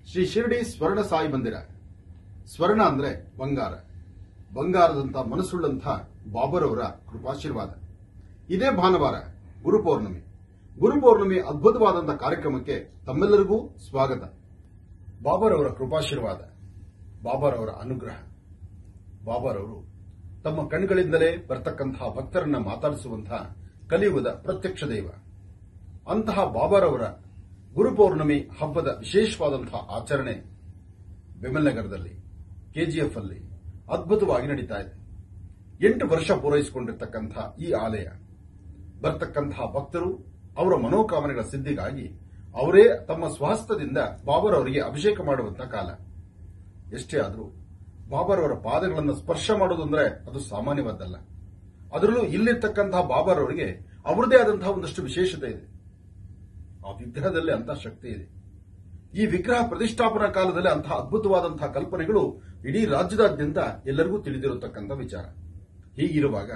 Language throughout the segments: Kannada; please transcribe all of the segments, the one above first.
ಶ್ರೀ ಶಿರಡಿ ಸ್ವರ್ಣ ಸಾಯಿ ಮಂದಿರ. ಸ್ವರ್ಣ ಅಂದ್ರೆ ಬಂಗಾರ, ಬಂಗಾರದಂತ ಮನಸ್ಸುಳ್ಳಂಥ ಬಾಬರವರ ಕೃಪಾಶೀರ್ವಾದ. ಇದೇ ಭಾನುವಾರ ಗುರುಪೌರ್ಣಮಿ. ಗುರುಪೌರ್ಣಮಿ ಅದ್ಭುತವಾದಂಥ ಕಾರ್ಯಕ್ರಮಕ್ಕೆ ತಮ್ಮೆಲ್ಲರಿಗೂ ಸ್ವಾಗತ. ಬಾಬರವರ ಕೃಪಾಶೀರ್ವಾದ, ಬಾಬರವರ ಅನುಗ್ರಹ. ಬಾಬರವರು ತಮ್ಮ ಕಣ್ಗಳಿಂದಲೇ ಬರ್ತಕ್ಕಂತಹ ಭಕ್ತರನ್ನ ಮಾತಾಡಿಸುವಂತಹ ಕಲಿಯುಗದ ಪ್ರತ್ಯಕ್ಷ ದೈವ. ಅಂತಹ ಬಾಬರವರ ಗುರುಪೌರ್ಣಮಿ ಹಬ್ಬದ ವಿಶೇಷವಾದಂತಹ ಆಚರಣೆ ವಿಮಲ್ ನಗರದಲ್ಲಿ ಕೆಜಿಎಫ್ ಅಲ್ಲಿ ಅದ್ಭುತವಾಗಿ ನಡೀತಾ ಇದೆ. 8 ವರ್ಷ ಪೂರೈಸಿಕೊಂಡಿರ್ತಕ್ಕಂತಹ ಈ ಆಲಯ ಬರ್ತಕ್ಕಂತಹ ಭಕ್ತರು ಅವರ ಮನೋಕಾಮನೆಗಳ ಸಿದ್ಧಿಗಾಗಿ ಅವರೇ ತಮ್ಮ ಸ್ವಹಸ್ತದಿಂದ ಬಾಬರವರಿಗೆ ಅಭಿಷೇಕ ಮಾಡುವಂತಹ ಕಾಲ. ಎಷ್ಟೇ ಆದರೂ ಬಾಬರವರ ಪಾದಗಳನ್ನು ಸ್ಪರ್ಶ ಮಾಡೋದಂದ್ರೆ ಅದು ಸಾಮಾನ್ಯವಾದ್ದಲ್ಲ. ಅದರಲ್ಲೂ ಇಲ್ಲಿರ್ತಕ್ಕಂತಹ ಬಾಬರವರಿಗೆ ಅವರದೇ ಆದಂತಹ ಒಂದಷ್ಟು ವಿಶೇಷತೆ ಇದೆ. ಆ ವಿಗ್ರಹದಲ್ಲಿ ಅಂತಹ ಶಕ್ತಿ ಇದೆ. ಈ ವಿಗ್ರಹ ಪ್ರತಿಷ್ಠಾಪನಾ ಕಾಲದಲ್ಲಿ ಅಂತಹ ಅದ್ಭುತವಾದಂತಹ ಕಲ್ಪನೆಗಳು ಇಡೀ ರಾಜ್ಯದಾದ್ಯಂತ ಎಲ್ಲರಿಗೂ ತಿಳಿದಿರತಕ್ಕಂಥ ವಿಚಾರ. ಹೀಗಿರುವಾಗ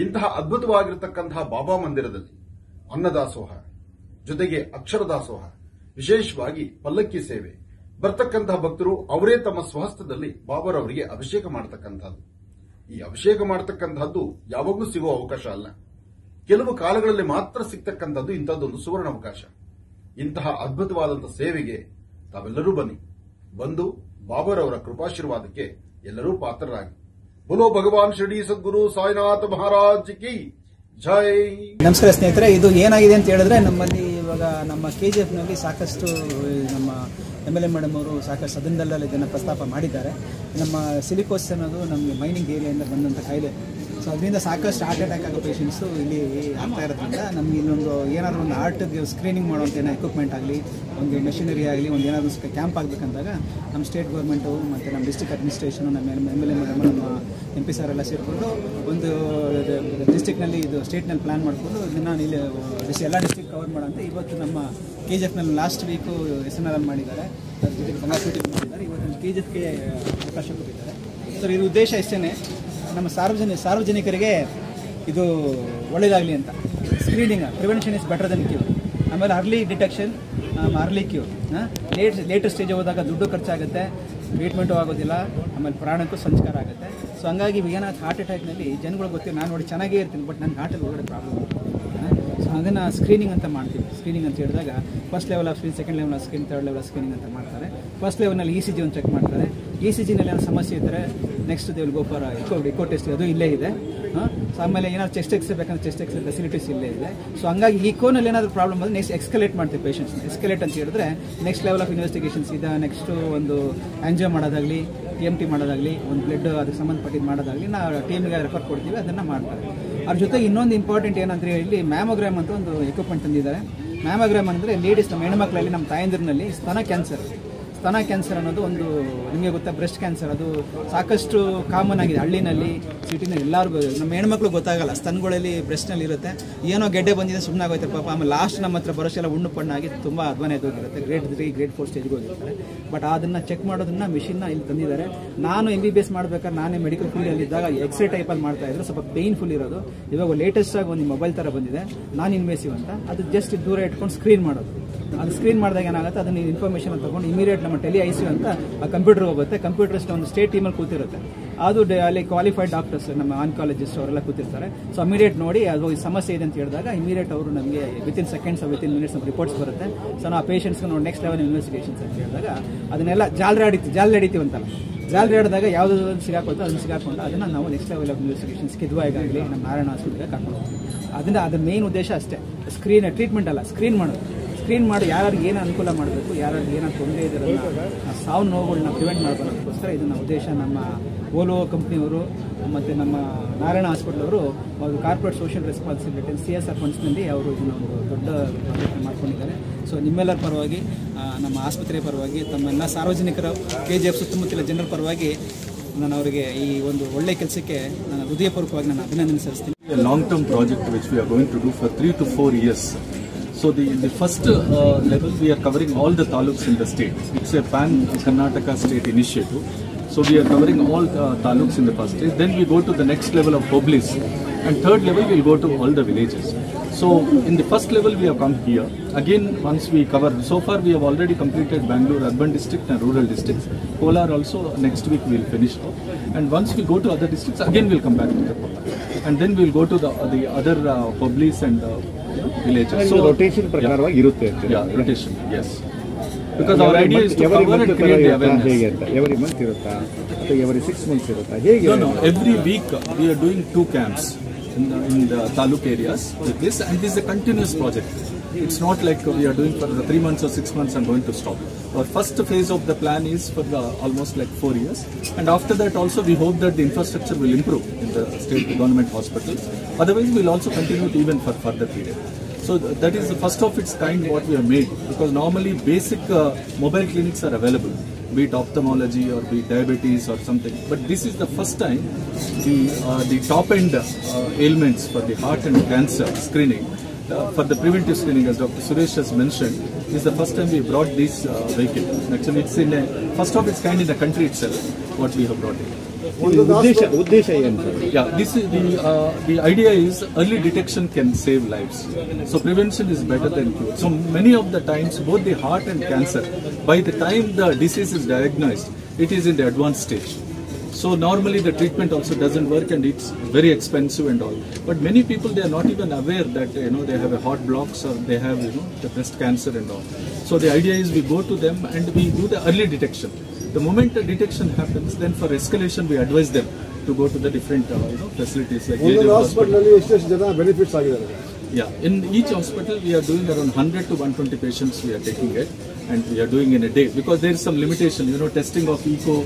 ಇಂತಹ ಅದ್ಭುತವಾಗಿರತಕ್ಕಂತಹ ಬಾಬಾ ಮಂದಿರದಲ್ಲಿ ಅನ್ನದಾಸೋಹ ಜೊತೆಗೆ ಅಕ್ಷರದಾಸೋಹ, ವಿಶೇಷವಾಗಿ ಪಲ್ಲಕ್ಕಿ ಸೇವೆ, ಬರ್ತಕ್ಕಂತಹ ಭಕ್ತರು ಅವರೇ ತಮ್ಮ ಸ್ವಹಸ್ತದಲ್ಲಿ ಬಾಬರವರಿಗೆ ಅಭಿಷೇಕ ಮಾಡತಕ್ಕಂಥದ್ದು. ಈ ಅಭಿಷೇಕ ಮಾಡತಕ್ಕಂತಹದ್ದು ಯಾವಾಗಲೂ ಸಿಗುವ ಅವಕಾಶ ಅಲ್ಲ. ಕೆಲವು ಕಾಲಗಳಲ್ಲಿ ಮಾತ್ರ ಸಿಗ್ತಕ್ಕಂಥದ್ದು ಇಂಥದ್ದೊಂದು ಸುವರ್ಣ ಅವಕಾಶ. ಇಂತಹ ಅದ್ಭುತವಾದಂತಹ ಸೇವೆಗೆ ತಾವೆಲ್ಲರೂ ಬಂದು ಬಾಬರವರ ಕೃಪಾಶೀರ್ವಾದಕ್ಕೆ ಎಲ್ಲರೂ ಪಾತ್ರರಾಗಿ. ಬೋಲೋ ಭಗವಾನ್ ಶಿರಡಿ ಸದ್ಗುರು ಸಾಯಿನಾಥ ಮಹಾರಾಜ್ ಕಿ ಜೈ. ನಮಸ್ಕಾರ ಸ್ನೇಹಿತರೆ, ಇದು ಏನಾಗಿದೆ ಅಂತ ಹೇಳಿದ್ರೆ ನಮ್ಮಲ್ಲಿ ಇವಾಗ ನಮ್ಮ ಕೆಜಿಎಫ್ ನಲ್ಲಿ ಸಾಕಷ್ಟು ನಮ್ಮ MLA ಮೇಡಮ್ ಅವರು ಸಾಕಷ್ಟು ಸದನದಲ್ಲೆಲ್ಲ ಇದನ್ನು ಪ್ರಸ್ತಾಪ ಮಾಡಿದ್ದಾರೆ. ನಮ್ಮ ಸಿಲಿಕೋಸ್ ಅನ್ನೋದು ನಮಗೆ ಮೈನಿಂಗ್ ಏರಿಯಾದಿಂದ ಬಂದಂಥ ಕಾಯಿಲೆ. ಸೊ ಅದರಿಂದ ಸಾಕಷ್ಟು ಹಾರ್ಟ್ ಅಟ್ಯಾಕ್ ಆಗೋ ಪೇಷಂಟ್ಸು ಇಲ್ಲಿ ಆಗ್ತಾ ಇರೋದ್ರಿಂದ ನಮಗೆ ಇಲ್ಲೊಂದು ಏನಾದರೂ ಒಂದು ಹಾರ್ಟ್ಗೆ ಸ್ಕ್ರೀನಿಂಗ್ ಮಾಡುವಂಥ ಏನೋ ಎಕ್ವಿಪ್ಮೆಂಟ್ ಆಗಲಿ, ಒಂದು ಮೆಷಿನರಿ ಆಗಲಿ, ಒಂದು ಏನಾದರೂ ಕ್ಯಾಂಪ್ ಆಗಬೇಕಂದಾಗ ನಮ್ಮ ಸ್ಟೇಟ್ ಗೌರ್ಮೆಂಟು ಮತ್ತು ನಮ್ಮ ಡಿಸ್ಟ್ರಿಕ್ಟ್ ಅಡ್ಮಿನಿಸ್ಟ್ರೇಷನು, ನಮ್ಮ MLA ಮೇಡಮ್, ನಮ್ಮ MP ಸರ್ ಎಲ್ಲ ಸೇರಿಕೊಂಡು ಒಂದು ಡಿಸ್ಟ್ರಿಕ್ನಲ್ಲಿ ಇದು ಸ್ಟೇಟ್ನಲ್ಲಿ ಪ್ಲ್ಯಾನ್ ಮಾಡಿಕೊಂಡು ಇದನ್ನು ಇಲ್ಲಿ ಎಲ್ಲ ಡಿಸ್ಟ್ರಿಕ್ಟ್ ಕವರ್ ಮಾಡೋಂಥ ಇವತ್ತು ನಮ್ಮ KGF-ನಲ್ಲಿ ಲಾಸ್ಟ್ ವೀಕು SNR ಮಾಡಿದ್ದಾರೆ. ಅದ್ರ ಜೊತೆಗೆ ಬಂಗಾರಪೇಟೆ ಮಾಡಿದ್ದಾರೆ. ಇವತ್ತು KGF-ಗೆ ಅವಕಾಶ ಕೊಟ್ಟಿದ್ದಾರೆ. ಸರ್ ಇದು ಉದ್ದೇಶ ಇಷ್ಟೇ, ನಮ್ಮ ಸಾರ್ವಜನಿಕರಿಗೆ ಇದು ಒಳ್ಳೆಯದಾಗಲಿ ಅಂತ. Screening prevention is better then cure. ಆಮೇಲೆ early detection, early cure. Later stage ಹೋದಾಗ ದುಡ್ಡು ಖರ್ಚಾಗುತ್ತೆ, ಟ್ರೀಟ್ಮೆಂಟು ಆಗೋದಿಲ್ಲ, ಆಮೇಲೆ ಪ್ರಾಣಕ್ಕೂ ಸಂಸ್ಕಾರ ಆಗುತ್ತೆ. ಸೊ ಹಂಗಾಗಿ ಏನಾದ್ರು ಹಾರ್ಟ್ ಅಟ್ಯಾಕ್ನಲ್ಲಿ ಜನಗಳು ಗೊತ್ತಿಲ್ಲ, ನಾನು ನೋಡಿ ಚೆನ್ನಾಗೇ ಇರ್ತೀನಿ ಬಟ್ ನನ್ನ ಹಾರ್ಟಲ್ಲಿ ಒಳಗಡೆ ಪ್ರಾಬ್ಲಮ್ ಇದೆ. ಸೊ ಅದನ್ನು ಸ್ಕ್ರೀನಿಂಗ್ ಅಂತ ಮಾಡ್ತೀವಿ. ಸ್ಕ್ರೀನಿಂಗ್ ಅಂತ ಹೇಳಿದಾಗ first level of screen, second level of screen, third level of screening ಅಂತ ಮಾಡ್ತಾರೆ. ಫಸ್ಟ್ ಲೆವೆಲ್ನಲ್ಲಿ ECG ಒಂದು ಚೆಕ್ ಮಾಡ್ತಾರೆ. ECG-ನಲ್ಲಿ ಏನೋ ಸಮಸ್ಯೆ ಇದ್ದರೆ next they will go for echo test, ಅದು ಇಲ್ಲೇ ಇದೆ. ಸೊ ಆಮೇಲೆ ಏನಾದ್ರು ಚೆಸ್ಟ್ ಎಕ್ಸ್ರೇ ಬೇಕಂದ್ರೆ ಚೆಸ್ಟ್ ಎಕ್ಸ್ರೇ ಫೆಸಿಲಿಟೀಸ್ ಇಲ್ಲೇ ಇದೆ. ಸೊ ಹಂಗಾಗಿ ಇಕೋನಲ್ಲಿ ಏನಾದರೂ ಪ್ರಾಬ್ಲಮ್ ಬಂದರೆ ನೆಕ್ಸ್ಟ್ ಎಕ್ಸ್ಕಲೇಟ್ ಮಾಡ್ತೀವಿ ಪೇಷಂಟ್ಸ್. ಎಕ್ಸ್ಕಲೇಟ್ ಅಂತ ಹೇಳಿದ್ರೆ ನೆಕ್ಸ್ಟ್ ಲೆವೆಲ್ ಆಫ್ ಇನ್ವೆಸ್ಟಿಗೇಷನ್ಸ್ ಇದೆ. ನೆಕ್ಸ್ಟು ಒಂದು ಆಂಜಿಯೋ ಮಾಡೋದಾಗಲಿ, TMT ಮಾಡೋದಾಗಲಿ, ಒಂದು ಬ್ಲಡ್ ಅದಕ್ಕೆ ಸಂಬಂಧಪಟ್ಟಿದ್ದು ಮಾಡೋದಾಗಲಿ ನಾವು ಟೀಮ್ಗೆ ರೆಫರ್ ಕೊಡ್ತೀವಿ, ಅದನ್ನು ಮಾಡ್ತಾರೆ. ಅದ್ರ ಜೊತೆ ಇನ್ನೊಂದು ಇಂಪಾರ್ಟೆಂಟ್ ಏನಂದರೆ ಇಲ್ಲಿ ಮ್ಯಾಮೋಗ್ರಾಮ್ ಅಂತ ಒಂದು ಎಕ್ವಿಪ್ಮೆಂಟ್ ತಂದಿದ್ದಾರೆ. ಮ್ಯಾಮೋಗ್ರಾಮ್ ಅಂದರೆ ಲೇಡೀಸ್, ನಮ್ಮ ಹೆಣ್ಮಕ್ಳಲ್ಲಿ, ನಮ್ಮ ತಾಯಂದಿರಿನಲ್ಲಿ ಸ್ತನ ಕ್ಯಾನ್ಸರ್ ಅನ್ನೋದು ಒಂದು ನಿಮಗೆ ಗೊತ್ತಾ, ಬ್ರೆಸ್ಟ್ ಕ್ಯಾನ್ಸರ್ ಅದು ಸಾಕಷ್ಟು ಕಾಮನ್ ಆಗಿದೆ ಹಳ್ಳಿನಲ್ಲಿ, ಸಿಟಿನಲ್ಲಿ ಎಲ್ಲರಿಗೂ. ನಮ್ಮ ಹೆಣ್ಮಕ್ಳು ಗೊತ್ತಾಗಲ್ಲ, ಸ್ತನಗಳಲ್ಲಿ ಬ್ರೆಸ್ಟ್ನಲ್ಲಿ ಇರುತ್ತೆ, ಏನೋ ಗೆಡ್ಡೆ ಬಂದಿದೆ ಸುಮ್ಮನೆ ಆಗೋಯ್ತಾರೆ ಪಾಪ. ಆಮೇಲೆ ಲಾಸ್ಟ್ ನಮ್ಮ ಹತ್ರ ಬರೋಷ್ಟೆಲ್ಲ ಉಣ್ಣು ಪಣ್ಣಾಗಿ ತುಂಬ ಅಧ್ವಾನ ಹೋಗಿರುತ್ತೆ, ಗ್ರೇಡ್ 3, ಗ್ರೇಡ್ 4 ಸ್ಟೇಜ್ಗೆ ಹೋಗಿರ್ತಾರೆ. ಬಟ್ ಅದನ್ನು ಚೆಕ್ ಮಾಡೋದನ್ನ ಮಿಷಿನ್ನ ಇಲ್ಲಿ ತಂದಿದ್ದಾರೆ. ನಾನು MBBS ಮಾಡ್ಬೇಕಾದ್ರೆ ನಾನೇ ಮೆಡಿಕಲ್ ಫೀಲ್ಡಲ್ಲಿ ಇದ್ದಾಗ ಎಕ್ಸ್ರೇ ಟೈಪಲ್ಲಿ ಮಾಡ್ತಾ ಇದ್ರು, ಸ್ವಲ್ಪ ಪೇನ್ಫುಲ್ ಇರೋದು. ಇವಾಗ ಲೇಟೆಸ್ಟ್ ಆಗಿ ಒಂದು ಮೊಬೈಲ್ ಥರ ಬಂದಿದೆ, ನಾನ್ ಇನ್ವೇಸಿವ್ ಅಂತ. ಅದು ಜಸ್ಟ್ ದೂರ ಇಟ್ಕೊಂಡು ಸ್ಕ್ರೀನ್ ಮಾಡೋದು. ಅದು ಸ್ಕ್ರೀನ್ ಮಾಡಿದಾಗ ಏನಾಗುತ್ತೆ, ಅದನ್ನ ಇನ್ಫಾರ್ಮೇಷನ್ ತಗೊಂಡು ಇಮಿಡಿಯೇಟ್ ನಮ್ಮ ICU ಅಂತ ಆ ಕಂಪ್ಯೂಟರ್ ಹೋಗುತ್ತೆ. ಕಂಪ್ಯೂಟರ್ಸ್ ಒಂದು ಸ್ಟೇಟ್ ಟೀಮಲ್ಲಿ ಕೂತಿರುತ್ತೆ. ಅದು ಅಲ್ಲಿ ಕ್ವಾಲಿಫೈಡ್ ಡಾಕ್ಟರ್ಸ್, ನಮ್ಮ ಆನ್ಕಾಲಜಿಸ್ಟ್ ಅವರೆಲ್ಲ ಕೂತಿರ್ತಾರೆ. ಸೊ ಇಮಿಡಿಯೇಟ್ ನೋಡಿ ಅದು ಸಮಸ್ಯೆ ಇದೆ ಅಂತ ಹೇಳಿದಾಗ ಇಮಿಡಿಯೇಟ್ ಅವರು ನಮಗೆ within seconds, within minutes reports ಬರುತ್ತೆ. ಸೊ ನಾವು ಪೇಷಂಟ್ಸ್ಗೆ ನೋಡಿ ನೆಕ್ಸ್ಟ್ ಲೆವೆಲ್ ಇನ್ವೆಸ್ಟಿಗೇಷನ್ಸ್ ಅಂತ ಹೇಳಿದಾಗ ಅದನ್ನೆಲ್ಲ ಜಾಲ ಹಿಡಿತೀವಂತಲ್ಲ, ಜಾಲರಿ ಹಿಡಿದಾಗ ಯಾವುದೋ ಸಿಗಾಕೊಳ್ತೋ ಅದನ್ನು ಸಿಗಾಕೊಂಡು ಅದನ್ನು ನಾವು ನೆಕ್ಸ್ಟ್ ಲೆವೆಲ್ ಆಫ್ ಇನ್ವೆಸ್ಟಿಗೇಷನ್ಸ್ ಕಿದ್ವಾಯಿಗಾಗಲಿ ನಮ್ಮ ನಾರಾಯಣ ಹಾಸ್ಪಿಟಲ್ಗೆ ಕರ್ಕೊಂಡು ಹೋಗ್ತೀವಿ. ಅದರ ಮೇನ್ ಉದ್ದೇಶ ಅಷ್ಟೇ, ಸ್ಕ್ರೀನ್ ಟ್ರೀಟ್ಮೆಂಟ್ ಅಲ್ಲ, ಸ್ಕ್ರೀನ್ ಮಾಡೋದು. ಸ್ಕ್ರೀನ್ ಮಾಡಿ ಯಾರಿಗೆ ಏನು ಅನುಕೂಲ ಮಾಡಬೇಕು, ಯಾರಿಗೆ ಏನಾದ್ರು ತೊಂದರೆ ಇದ್ರಲ್ಲ ಸಾವು ನೋವುಗಳನ್ನ ಪ್ರಿವೆಂಟ್ ಮಾಡೋದಕ್ಕೋಸ್ಕರ ಇದನ್ನ ಉದ್ದೇಶ. ನಮ್ಮ ಓಲೋ ಕಂಪ್ನಿಯವರು ಮತ್ತು ನಮ್ಮ ನಾರಾಯಣ ಹಾಸ್ಪಿಟಲ್ ಅವರು ಕಾರ್ಪೊರೇಟ್ ಸೋಷಿಯಲ್ ರೆಸ್ಪಾನ್ಸಿಬಿಲಿಟಿ CSR ಫಂಡ್ಸ್ನಲ್ಲಿ ಅವರು ಇದನ್ನು ಒಂದು ದೊಡ್ಡ ಪ್ರಾಜೆಕ್ಟ್ ಮಾಡ್ಕೊಂಡಿದ್ದಾರೆ. ಸೊ ನಿಮ್ಮೆಲ್ಲರ ಪರವಾಗಿ, ನಮ್ಮ ಆಸ್ಪತ್ರೆಯ ಪರವಾಗಿ, ತಮ್ಮೆಲ್ಲ ಸಾರ್ವಜನಿಕರ KGF ಸುತ್ತಮುತ್ತಲ ಜನರ ಪರವಾಗಿ ನಾನು ಅವರಿಗೆ ಈ ಒಂದು ಒಳ್ಳೆಯ ಕೆಲಸಕ್ಕೆ ನಾನು ಹೃದಯಪೂರ್ವಕವಾಗಿ ನಾನು ಅಭಿನಂದನೆ ಸಲ್ಲಿಸ್ತೀನಿ. Long term project which we are going to do for 3 to 4 years. So the first level we are covering all the taluks in the state. It's a pan Karnataka state initiative. So we are covering all taluks in the first stage. Then we go to the next level of Hoblis, and third level we'll go to all the villages. So in the first level we have come here. Again, once we cover, so far we have already completed Bangalore urban district and rural districts. Kolar also next week we will finish off. And once we go to other districts, again we will come back to the Kolar. And then we will go to the other Hublis and villages. So rotation ಪ್ರಕಾರವಾಗಿ ಇರುತ್ತೆ ಅಂತ. Yeah, rotation, yes. Because our idea is to cover and create the awareness. ಹೇಗೆ ಅಂತ every month ಇರುತ್ತಾ ಅಥವಾ every 6 months ಇರುತ್ತಾ ಹೇಗೆ? No, every week we are doing 2 camps in the taluk areas with this, and this is a continuous project. It's not like we are doing for the 3 months or 6 months and going to stop. Our first phase of the plan is for almost like 4 years, and after that also we hope that the infrastructure will improve in the state government hospitals. Otherwise we will also continue it even for further period. So that is the first of its kind what we have made, because normally basic mobile clinics are available, be it ophthalmology or be it diabetes or something. But this is the first time the top end ailments for the heart and cancer screening, for the preventive screening, as Dr. Suresh has mentioned, is the first time we brought this vehicle. Actually, it's in a first of its kind in the country itself what we have brought in. ಉದ್ದೇಶ ಏನು? Yeah, this is the idea is early detection can save lives. So prevention is better than cure. So many of the times both the heart and cancer, by the time the disease is diagnosed, it is in the advanced stage. So normally the treatment also doesn't work and it's very expensive and all. But many people, they are not even aware that they have a heart blocks or they have the breast cancer and all. So the idea is we go to them and we do the early detection. The moment the detection happens, then for escalation we advise them to go to the different facilities like hospital. benefits Yeah, in each hospital we are doing around 100 to 120 patients we are taking it, and we are doing in a day, because there is some limitation, testing of echo,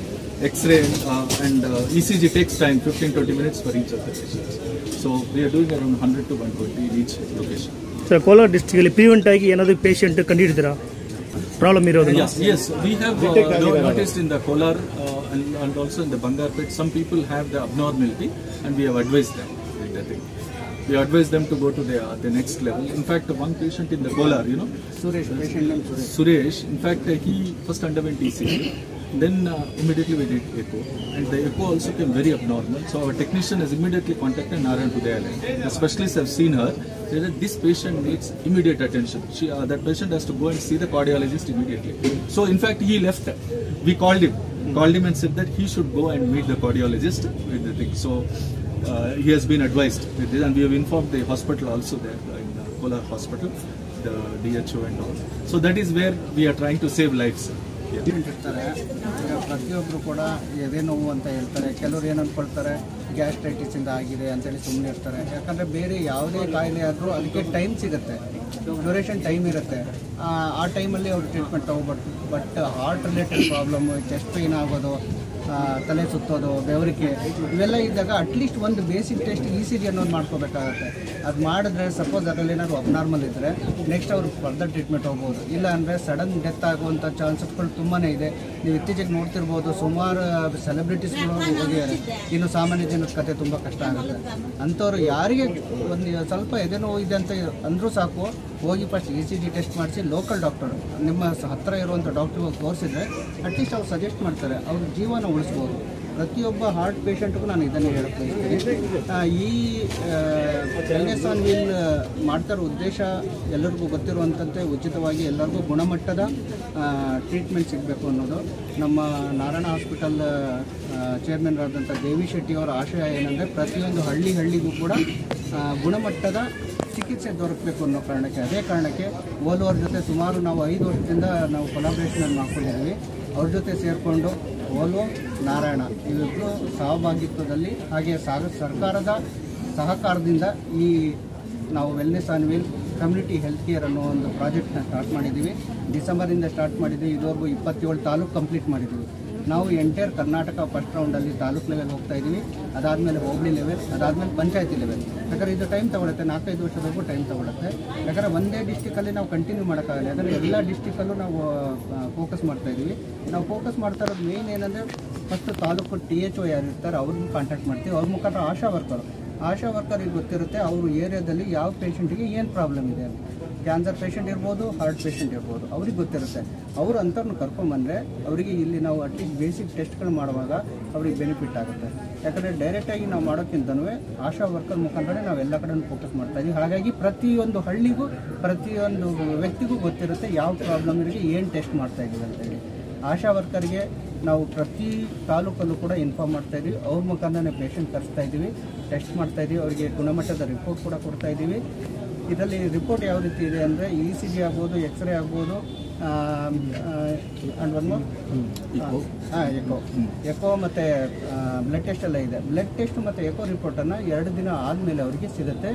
X-ray and ECG takes time, 15-20 minutes for each of the patients. So we are doing around 100 to 120 in each location. So Kolar district ಅಲ್ಲಿ ಪ್ರಿವೆಂಟ್ ಆಗಿ ಏನಾದರೂ ಪೇಷಂಟ್ ಕಂಡಿದ್ದೀರಾ ಪ್ರಾಬ್ಲಮ್ ಇರೋದು? Yes, we have noticed in the Kolar and also in the Bangarpet, some people have the abnormality, and we have advised them with that thing. We advise them to go to the next level. In fact, one patient in the Kolar, Suresh, patient name Suresh, in fact, he first underwent ECG, then immediately we did echo, and the echo also came very abnormal. So our technician has immediately contacted Narayan Hudayalaya. The specialists have seen her, said that this patient needs immediate attention. That patient has to go and see the cardiologist immediately. So in fact, he left. We called him and said that he should go and meet the cardiologist with the thing. So he has been advised with this, and we have informed the hospital also there in Kolar Hospital, the DHO and all. So that is where we are trying to save lives. ಇರ್ತಾರೆ. ಈಗ ಪ್ರತಿಯೊಬ್ಬರು ಕೂಡ ಎದೆ ನೋವು ಅಂತ ಹೇಳ್ತಾರೆ, ಕೆಲವರು ಏನು ಅಂದ್ಕೊಳ್ತಾರೆ ಗ್ಯಾಸ್ಟ್ರೈಟಿಸಿಂದ ಆಗಿದೆ ಅಂತೇಳಿ ಸುಮ್ಮನೆ ಇರ್ತಾರೆ. ಯಾಕಂದರೆ ಬೇರೆ ಯಾವುದೇ ಕಾಯಿಲೆ ಆದರೂ ಅದಕ್ಕೆ ಟೈಮ್ ಸಿಗುತ್ತೆ, ಡ್ಯೂರೇಷನ್ ಟೈಮ್ ಇರುತ್ತೆ. ಆ ಟೈಮಲ್ಲಿ ಅವರು ಟ್ರೀಟ್ಮೆಂಟ್ ತೊಗೋಬಾರ್ದು. But heart related problem, chest pain ಆಗೋದು, ತಲೆ ಸುತ್ತೋದು, ಬೆವರಿಕೆ, ಇವೆಲ್ಲ ಇದ್ದಾಗ ಅಟ್ಲೀಸ್ಟ್ ಒಂದು ಬೇಸಿಕ್ ಟೆಸ್ಟ್ ECG ಅನ್ನೋದು ಮಾಡ್ಕೋಬೇಕಾಗತ್ತೆ. ಅದು ಮಾಡಿದ್ರೆ ಸಪೋಸ್ ಅದರಲ್ಲಿ ಏನಾದ್ರು ಅಬ್ನಾರ್ಮಲ್ ಇದ್ದರೆ ನೆಕ್ಸ್ಟ್ ಅವರು ಫರ್ದರ್ ಟ್ರೀಟ್ಮೆಂಟ್ ಹೋಗ್ಬೋದು. ಇಲ್ಲ ಅಂದರೆ ಸಡನ್ ಡೆತ್ ಆಗುವಂಥ ಚಾನ್ಸಸ್ಗಳು ತುಂಬಾ ಇದೆ. ನೀವು ಇತ್ತೀಚೆಗೆ ನೋಡ್ತಿರ್ಬೋದು, ಸುಮಾರು ಸೆಲೆಬ್ರಿಟೀಸ್ಗಳು ಹೋಗಿದ್ದಾರೆ. ಇನ್ನು ಸಾಮಾನ್ಯ ಜನದ ಕತೆ ತುಂಬ ಕಷ್ಟ ಆಗುತ್ತೆ. ಅಂಥವ್ರು ಯಾರಿಗೆ ಒಂದು ಸ್ವಲ್ಪ ಎದೆ ನೋವು ಇದೆ ಅಂತ ಅಂದರೂ ಸಾಕು, ಹೋಗಿ ಫಸ್ಟ್ ECG ಟೆಸ್ಟ್ ಮಾಡಿಸಿ ಲೋಕಲ್ ಡಾಕ್ಟರ್, ನಿಮ್ಮ ಹತ್ತಿರ ಇರುವಂಥ ಡಾಕ್ಟ್ರಿಗೆ ತೋರಿಸಿದ್ರೆ ಅಟ್ಲೀಸ್ಟ್ ಅವ್ರು ಸಜೆಸ್ಟ್ ಮಾಡ್ತಾರೆ, ಅವ್ರ ಜೀವನ ಉಳಿಸ್ಬೋದು. ಪ್ರತಿಯೊಬ್ಬ ಹಾರ್ಟ್ ಪೇಷಂಟ್ಗೂ ನಾನು ಇದನ್ನು ಹೇಳಕ್ಕೆ ಬಯಸ್ತೀನಿ. ಈ ವೆಲ್ನೆಸ್ ಆನ್ ವೀಲ್ ಮಾಡ್ತಾರೋ ಉದ್ದೇಶ ಎಲ್ಲರಿಗೂ ಗೊತ್ತಿರುವಂಥದ್ದೇ, ಉಚಿತವಾಗಿ ಎಲ್ಲರಿಗೂ ಗುಣಮಟ್ಟದ ಟ್ರೀಟ್ಮೆಂಟ್ ಸಿಗಬೇಕು ಅನ್ನೋದು ನಮ್ಮ ನಾರಾಯಣ ಹಾಸ್ಪಿಟಲ್ ಚೇರ್ಮನ್ ಆದಂಥ ದೇವಿ ಶೆಟ್ಟಿಯವರ ಆಶಯ. ಏನಂದರೆ ಪ್ರತಿಯೊಂದು ಹಳ್ಳಿಗೂ ಕೂಡ ಗುಣಮಟ್ಟದ ಚಿಕಿತ್ಸೆ ದೊರಕಬೇಕು ಅನ್ನೋ ಕಾರಣಕ್ಕೆ, ಅದೇ ಕಾರಣಕ್ಕೆ ಓಲೋವ್ರ ಜೊತೆ ಸುಮಾರು ನಾವು 5 ವರ್ಷದಿಂದ ನಾವು ಕೊಲಾಬ್ರೇಷನ್ ಮಾಡ್ಕೊಂಡಿದ್ದೀವಿ. ಅವ್ರ ಜೊತೆ ಸೇರಿಕೊಂಡು ಓಲೋ, ನಾರಾಯಣ ಇವಿಬ್ಬರು ಸಹಭಾಗಿತ್ವದಲ್ಲಿ, ಹಾಗೆ ಸರ್ಕಾರದ ಸಹಕಾರದಿಂದ ಈ ನಾವು wellness on wheel community health care ಅನ್ನೋ ಒಂದು ಪ್ರಾಜೆಕ್ಟ್ನ ಸ್ಟಾರ್ಟ್ ಮಾಡಿದ್ದೀವಿ. ಡಿಸೆಂಬರಿಂದ ಸ್ಟಾರ್ಟ್ ಮಾಡಿದ್ದೀವಿ. ಇದುವರೆಗೂ 27 ತಾಲೂಕು ಕಂಪ್ಲೀಟ್ ಮಾಡಿದ್ದೀವಿ. ನಾವು ಎಂಟೈರ್ ಕರ್ನಾಟಕ ಫಸ್ಟ್ ರೌಂಡಲ್ಲಿ ತಾಲೂಕು ಲೆವೆಲ್ ಹೋಗ್ತಾ ಇದ್ದೀವಿ, ಅದಾದಮೇಲೆ ಹೋಬಳಿ ಲೆವೆಲ್, ಅದಾದಮೇಲೆ ಪಂಚಾಯತಿ ಲೆವೆಲ್. ಯಾಕಂದರೆ ಇದು ಟೈಮ್ ತೊಗೊಳುತ್ತೆ, 4-5 ವರ್ಷದವರೆಗೂ ಟೈಮ್ ತೊಗೊಳುತ್ತೆ. ಯಾಕಂದರೆ ಒಂದೇ ಡಿಸ್ಟಿಕಲ್ಲಿ ನಾವು ಕಂಟಿನ್ಯೂ ಮಾಡೋಕ್ಕಾಗಲ್ಲ. ಯಾಕಂದರೆ ಎಲ್ಲ ಡಿಸ್ಟಿಕಲ್ಲೂ ನಾವು ಫೋಕಸ್ ಮಾಡ್ತಾಯಿದ್ದೀವಿ. ನಾವು ಫೋಕಸ್ ಮಾಡ್ತಾ ಇರೋದು ಮೇಯ್ನ್ ಏನಂದರೆ, ಫಸ್ಟ್ ತಾಲೂಕು THO ಯಾರು ಇರ್ತಾರೆ ಅವ್ರನ್ನ ಕಾಂಟ್ಯಾಕ್ಟ್ ಮಾಡ್ತೀವಿ. ಅವ್ರ ಮುಖಾಂತರ ಆಶಾ ವರ್ಕರಿಗೆ ಗೊತ್ತಿರುತ್ತೆ, ಅವರು ಏರಿಯಾದಲ್ಲಿ ಯಾವ ಪೇಷಂಟಿಗೆ ಏನು ಪ್ರಾಬ್ಲಮ್ ಇದೆ ಅಂತ. ಕ್ಯಾನ್ಸರ್ ಪೇಷಂಟ್ ಇರ್ಬೋದು, ಹಾರ್ಟ್ ಪೇಷಂಟ್ ಇರ್ಬೋದು, ಅವ್ರಿಗೆ ಗೊತ್ತಿರುತ್ತೆ. ಅವರು ಅಂಥವ್ರನ್ನ ಕರ್ಕೊಂಬಂದರೆ ಅವರಿಗೆ ಇಲ್ಲಿ ನಾವು ಅಟ್ಲೀಸ್ಟ್ ಬೇಸಿಕ್ ಟೆಸ್ಟ್ಗಳು ಮಾಡುವಾಗ ಅವ್ರಿಗೆ ಬೆನಿಫಿಟ್ ಆಗುತ್ತೆ. ಯಾಕಂದರೆ ಡೈರೆಕ್ಟಾಗಿ ನಾವು ಮಾಡೋಕ್ಕಿಂತನೂ ಆಶಾ ವರ್ಕರ್ ಮುಖಾಂತರ ನಾವು ಎಲ್ಲ ಕಡೆ ಫೋಕಸ್ ಮಾಡ್ತಾ ಇದ್ದೀವಿ. ಹಾಗಾಗಿ ಪ್ರತಿಯೊಂದು ಹಳ್ಳಿಗೂ ಪ್ರತಿಯೊಂದು ವ್ಯಕ್ತಿಗೂ ಗೊತ್ತಿರುತ್ತೆ ಯಾವ ಪ್ರಾಬ್ಲಮ್ ಇರಿಗೆ ಏನು ಟೆಸ್ಟ್ ಮಾಡ್ತಾ ಇದ್ದೀವಿ ಅಂತೇಳಿ. ಆಶಾ ವರ್ಕರ್ಗೆ ನಾವು ಪ್ರತಿ ತಾಲೂಕಲ್ಲೂ ಕೂಡ ಇನ್ಫಾರ್ಮ್ ಮಾಡ್ತಾ ಇದ್ದೀವಿ. ಅವ್ರ ಮುಖಾಂತರನೇ ಪೇಷಂಟ್ ಕರೆಸ್ತಾ ಇದ್ದೀವಿ, ಟೆಸ್ಟ್ ಮಾಡ್ತಾ ಇದ್ದೀವಿ, ಅವರಿಗೆ ಗುಣಮಟ್ಟದ ರಿಪೋರ್ಟ್ ಕೂಡ ಕೊಡ್ತಾ ಇದ್ದೀವಿ. ಇದರಲ್ಲಿ ರಿಪೋರ್ಟ್ ಯಾವ ರೀತಿ ಇದೆ ಅಂದರೆ ECG ಆಗ್ಬೋದು, ಎಕ್ಸ್ರೇ ಆಗ್ಬೋದು, ಆ್ಯಂಡ್ ಒನ್ ಮೋರ್ ಎಕೋ ಮತ್ತು ಬ್ಲಡ್ ಟೆಸ್ಟ್ ಎಲ್ಲ ಇದೆ. ಬ್ಲಡ್ ಟೆಸ್ಟ್ ಮತ್ತು ಎಕೋ ರಿಪೋರ್ಟನ್ನು 2 ದಿನ ಆದಮೇಲೆ ಅವರಿಗೆ ಸಿಗುತ್ತೆ.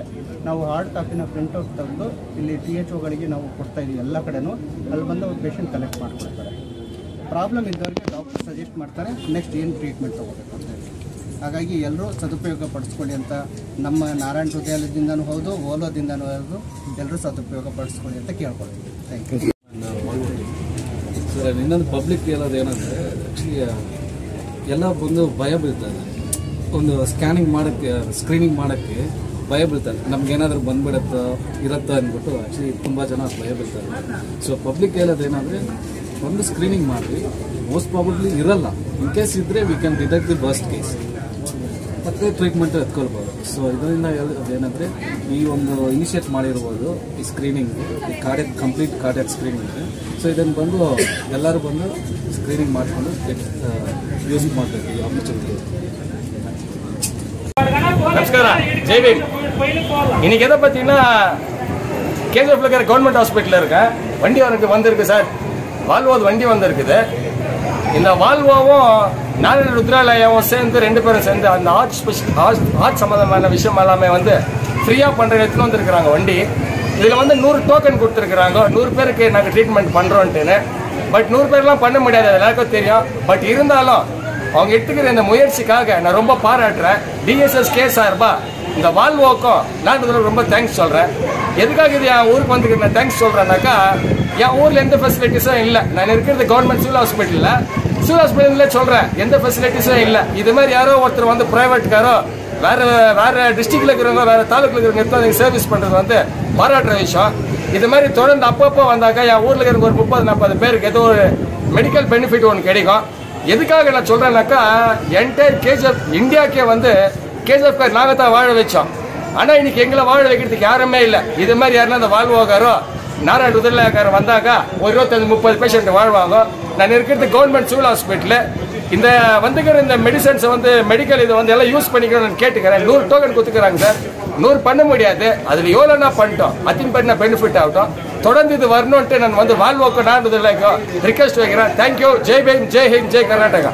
ನಾವು ಹಾರ್ಡ್ ಕಾಪಿನ ಪ್ರಿಂಟ್ಔಟ್ ತೆಗೆದು ಇಲ್ಲಿ THOಗಳಿಗೆ ನಾವು ಕೊಡ್ತಾ ಇದ್ದೀವಿ ಎಲ್ಲ ಕಡೆನೂ. ಅಲ್ಲಿ ಬಂದು ಅವ್ರು ಪೇಷಂಟ್ ಕಲೆಕ್ಟ್ ಮಾಡಿಕೊಡ್ತಾರೆ. ಪ್ರಾಬ್ಲಮ್ ಇದ್ದವರಿಗೆ ಡಾಕ್ಟರ್ ಸಜೆಸ್ಟ್ ಮಾಡ್ತಾರೆ ನೆಕ್ಸ್ಟ್ ಏನು ಟ್ರೀಟ್ಮೆಂಟ್ ತೊಗೋಬೇಕು ಅಂತ ಹೇಳಿ. ಹಾಗಾಗಿ ಎಲ್ಲರೂ ಸದುಪಯೋಗ ಪಡಿಸ್ಕೊಳ್ಳಿ ಅಂತ ನಮ್ಮ ನಾರಾಯಣ ಹೃದಯಾಲಯದಿಂದನೂ ಹೌದು, ಓಲೋದಿಂದನೂ ಹೌದು, ಎಲ್ಲರೂ ಸದುಪಯೋಗ ಪಡಿಸ್ಕೊಳ್ಳಿ ಅಂತ ಕೇಳ್ಕೊಳ್ತೀವಿ. Thank you sir. ಇನ್ನೊಂದು ಪಬ್ಲಿಕ್ ಹೇಳೋದು ಏನಂದರೆ, ಆ್ಯಕ್ಚುಲಿ ಎಲ್ಲ ಬಂದು ಭಯ ಬೀಳ್ತಾರೆ. ಒಂದು ಸ್ಕ್ರೀನಿಂಗ್ ಮಾಡೋಕ್ಕೆ ಭಯ ಬೀಳ್ತಾರೆ. ನಮ್ಗೇನಾದರೂ ಬಂದ್ಬಿಡುತ್ತೋ ಇರುತ್ತೋ ಅಂದ್ಬಿಟ್ಟು ಆ್ಯಕ್ಚುಲಿ ತುಂಬ ಜನ ಭಯ ಬೀಳ್ತಾರೆ. ಸೊ ಪಬ್ಲಿಕ್ ಹೇಳೋದೇನಾದರೆ, ಒಂದು ಸ್ಕ್ರೀನಿಂಗ್ ಮಾಡಿ, ಮೋಸ್ಟ್ ಪ್ರಾಬಬ್ಲಿ ಇರಲ್ಲ, ಇನ್ ಕೇಸ್ ಇದ್ದರೆ we can detect the worst case, ಮತ್ತೆ ಟ್ರೀಟ್ಮೆಂಟ್ ಎತ್ಕೊಳ್ಬೋದು. ಸೊ ಇದರಿಂದ ಏನಂದರೆ, ಈ ಒಂದು ಇನಿಷಿಯೇಟ್ ಮಾಡಿರ್ಬೋದು ಈ ಸ್ಕ್ರೀನಿಂಗ್, ಈ ಕಂಪ್ಲೀಟ್ ಕಾರ್ಡಿಯಾಕ್ ಸ್ಕ್ರೀನಿಂಗ್. ಸೊ ಇದನ್ನು ಬಂದು ಎಲ್ಲರೂ ಬಂದು ಸ್ಕ್ರೀನಿಂಗ್ ಮಾಡಿಕೊಂಡು ಯೂಸ್ ಮಾಡ್ಬೇಕು ಈ ಆಪರ್ಚುನಿಟಿ. நமஸ்கார, ஜெய் பீம். இன்னைக்கு எதை பற்றினா, கேஜிஎஃப்ல இருக்கிற கவர்மெண்ட் ஹாஸ்பிட்டலில் இருக்கேன். வண்டி வந்திருக்கு சார், வால்வோது வண்டி வந்திருக்குது. இந்த வால்வோவும் நாராயண ருத்ராலயாவும் சேர்ந்து 2 பேரும் சேர்ந்து அந்த ஹார்ட் சம்பந்தமான விஷயம் எல்லாமே வந்து ஃப்ரீயாக பண்ணுற இடத்துல வந்துருக்குறாங்க வண்டி. இதில் வந்து 100 டோக்கன் கொடுத்துருக்குறாங்க, 100 பேருக்கு நாங்கள் ட்ரீட்மெண்ட் பண்ணுறோன்ட்டுன்னு. பட் 100 பேர்லாம் பண்ண முடியாது, அது எல்லாருக்கும் தெரியும். பட் இருந்தாலும் அவங்க எடுத்துக்கிற இந்த முயற்சிக்காக நான் ரொம்ப பாராட்டுறேன். DSSK சார்பா இந்த வால்வோக்கும் நான் ரொம்ப தேங்க்ஸ் சொல்கிறேன். எதுக்காக இது என் ஊருக்கு வந்துக்கிட்டு நான் தேங்க்ஸ் சொல்கிறேன்னாக்கா, என் ஊரில் எந்த ஃபெசிலிட்டிஸும் இல்லை. நான் இருக்கிறது கவர்மெண்ட் சிவில் ஹாஸ்பிட்டலில் சொல்கிறேன், எந்த ஃபெசிலிட்டிஸும் இல்லை. இது மாதிரி யாரோ ஒருத்தர் வந்து ப்ரைவேட்டுக்காரோ வேறு டிஸ்ட்ரிக்டில் இருக்கிறவங்க, வேறு தாலுக்கில் இருக்கிறவங்க எடுத்து சர்வீஸ் பண்ணுறது வந்து பாராட்டுற விஷயம். இது மாதிரி தொடர்ந்து அப்பப்போ வந்தாக்கா என் ஊரில் இருக்கிற ஒரு 30-40 பேருக்கு ஏதோ ஒரு மெடிக்கல் பெனிஃபிட் ஒன்று கிடைக்கும். எதுக்காக நான் சொல்கிறேன்னாக்கா, என்டையர் கேஜிஎஃப் இந்தியாக்கே வந்து கேஜிஎஃப் நாங்கள் தான் வாழ வச்சோம். ஆனால் இன்னைக்கு எங்களை வாழ வைக்கிறதுக்கு யாருமே இல்லை. இது மாதிரி யாருன்னா அந்த வால்வோகாரோ நாராயண ருத்ரலயாக்காரோ வந்தாக்கா ஒரு 25-30 பேஷண்ட் வாழ்வாங்க. நான் இருக்கிறது கவர்மெண்ட் சிவில் ஹாஸ்பிட்டலு. இந்த வந்துக்கிற இந்த மெடிசன்ஸை வந்து மெடிக்கல் இதை வந்து எல்லாம் யூஸ் பண்ணிக்கணும்னு கேட்டுக்கிறேன். 100 டோக்கன் கொடுத்துக்கிறாங்க சார், 100 பண்ண முடியாது. அதில் எவ்வளோ நான் பண்ணிட்டோம், அத்தின் பண்ண பெனிஃபிட் ஆகட்டும். தொடர்ந்து இது வரணும்ட்டு நான் வந்து வால்வோக்கு நான் ரிக்வெஸ்ட் வைக்கிறேன். தேங்க்யூ. ஜெய் பீம், ஜெய் ஹிந்த், ஜெய் கர்நாடகா.